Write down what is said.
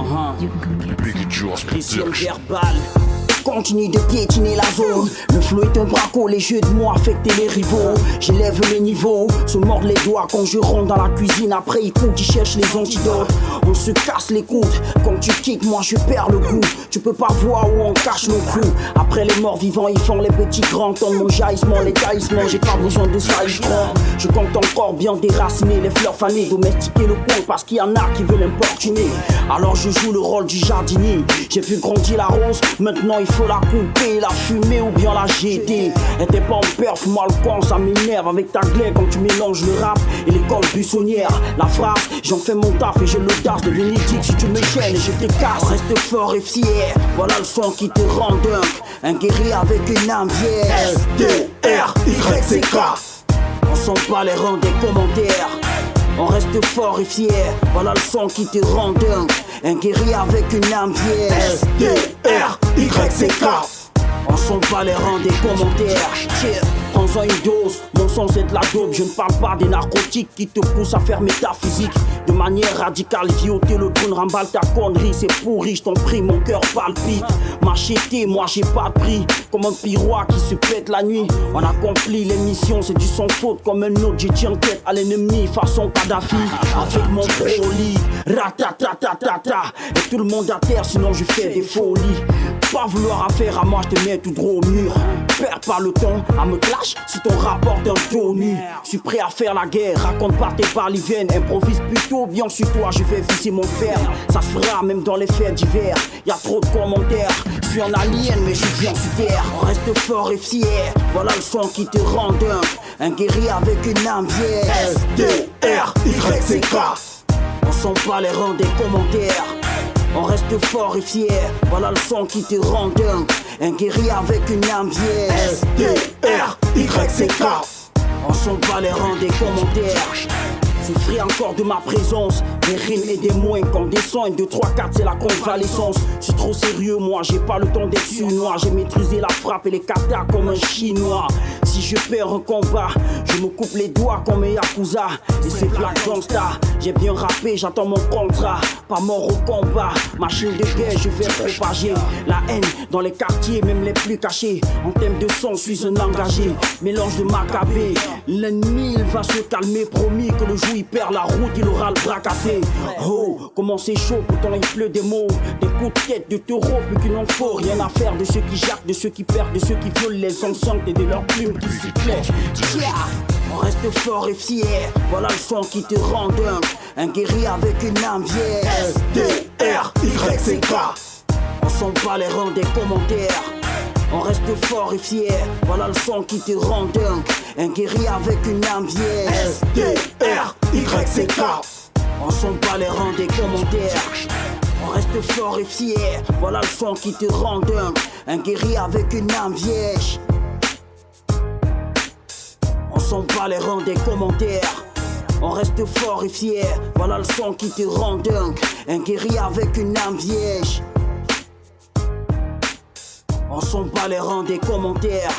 You can come get Biggie Jaws Christian Production. verbal. Continue de piétiner la zone. Le flow est un braco, les jeux de mots affectent les rivaux. J'élève le niveau, se mordent les doigts quand je rentre dans la cuisine. Après ils courent, ils cherchent les antidotes. On se casse les coudes, quand tu kicks, moi je perds le goût. Tu peux pas voir où on cache nos coups. Après les morts vivants, ils font les petits grands. Tant mon jaillissement, les taillissements, j'ai pas besoin de ça, ils feront. Je compte encore bien déraciner les fleurs fanées, domestiquer le coin parce qu'il y en a qui veulent importuner. Alors je joue le rôle du jardinier. J'ai vu grandir la rose, maintenant il faut la couper, la fumer ou bien la jeter. Et t'es pas en perf, moi le con, ça m'énerve avec ta glaire quand tu mélanges le rap et l'école buissonnière. La phrase, j'en fais mon taf et j'ai l'audace de Bénédicte. Si tu me gênes, je te casse. Reste fort et fier, voilà le son qui te rend dingue. Un guerrier avec une âme vierge. S-D-R-Y-C-K. On sent pas les rangs des commentaires. On reste fort et fier, voilà le son qui te rend dingue. Un guerrier avec une âme vierge. S-D-R-Y-C-K. On sent pas les rangs des commentaires. Prends-en une dose, mon son c'est de la dope. Je ne parle pas des narcotiques qui te poussent à faire métaphysique. De manière radicale, vioter le trône, remballe ta connerie. C'est pourri, je t'en prie, mon cœur palpite. M'acheter, moi j'ai pas de prix. Comme un piroir qui se pète la nuit. On accomplit les missions, c'est du sans faute. Comme un autre, j'ai tiens tête à l'ennemi, façon Kadhafi. Avec mon proli, ratatatata. Et tout le monde à terre, sinon je fais des folies. Pas vouloir affaire à moi, je te mets tout droit au mur. Perds pas le temps à me clash si ton rapport d'un Tony. Suis prêt à faire la guerre, raconte pas tes balivennes. Improvise plutôt, bien sur toi, je vais visser mon fer. Ça se fera même dans les faits divers. Y'a trop de commentaires, je suis un alien mais je viens sur terre. On reste fort et fier, voilà le son qui te rend dingue. Un guerrier avec une âme vierge. S-D-R-Y-C-K. On sent pas les rangs des commentaires. On reste fort et fier, voilà le son qui te rend dingue. Un guerrier avec une âme vierge. S-D-R-Y-C-K. On sent pas les rangs des commentaires. Souffrir encore de ma présence, des rimes et des moins quand des sons, 1, 2, 3, 4 c'est la convalescence. Je suis trop sérieux moi, j'ai pas le temps d'être sournois. J'ai maîtrisé la frappe et les katas comme un chinois. Si je perds un combat, je me coupe les doigts comme un yakuza. Et c'est Black Gangsta, j'ai bien rappé, j'attends mon contrat. Pas mort au combat, machine de guerre, je vais propager la haine dans les quartiers, même les plus cachés. En termes de son, je suis un engagé, mélange de Maccabée. L'ennemi il va se calmer, promis que le jour il perd la route, il aura le bras cassé. Oh, comment c'est chaud, pourtant il pleut des mots, des coups de tête de taureau, plus qu'il n'en faut. Rien à faire de ceux qui jactent, de ceux qui perdent, de ceux qui violent les enceintes et de leurs plumes qui s'y plaisent. Yeah. On reste fort et fier, voilà le son qui te rend dingue. Un guerrier avec une âme vierge. S-D-R-Y-C-K. On sent pas les rangs des commentaires. On reste fort et fier, voilà le son qui te rend dingue. Un guerrier avec une âme vierge. S-D-R-Y-C-K. On sent pas les rangs des commentaires. On reste fort et fier, voilà le son qui te rend dingue. Un guerrier avec une âme vierge. On sent pas les rangs des commentaires. On reste fort et fier, voilà le son qui te rend dingue. Un guerrier avec une âme vierge. On sent pas les rangs des commentaires.